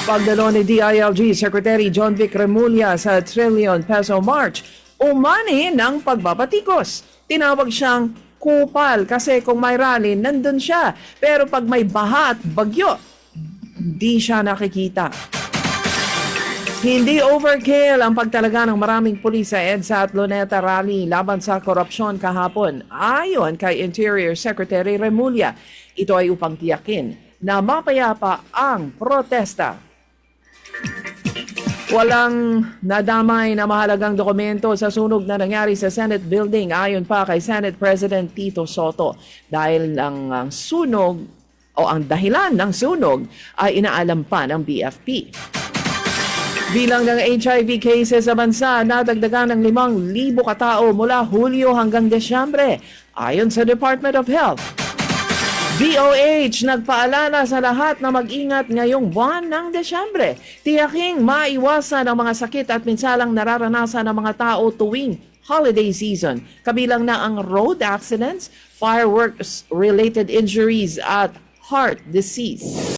Pagdalo ni DILG Secretary John Vic Remulla sa trillion peso march, umani ng pagbabatikos. Tinawag siyang kupal kasi kung may rally, nandun siya. Pero pag may baha at bagyo, di siya nakikita. Hindi overkill ang pagtalaga ng maraming pulis sa EDSA at Luneta Rally laban sa korupsyon kahapon. Ayon kay Interior Secretary Remulla, ito ay upang tiyakin na mapayapa ang protesta. Walang nadamay na mahalagang dokumento sa sunog na nangyari sa Senate building ayon pa kay Senate President Tito Soto. Dahil ang sunog o ang dahilan ng sunog ay inaalam pa ng BFP. Bilang ng HIV cases sa bansa, nadagdagan ng 5,000 katao mula Hulyo hanggang Desyembre ayon sa Department of Health. DOH nagpaalala sa lahat na mag-ingat ngayong buwan ng Desyembre. Tiyaking maiwasan ang mga sakit at minsalang nararanasan ng mga tao tuwing holiday season. Kabilang na ang road accidents, fireworks-related injuries at heart disease.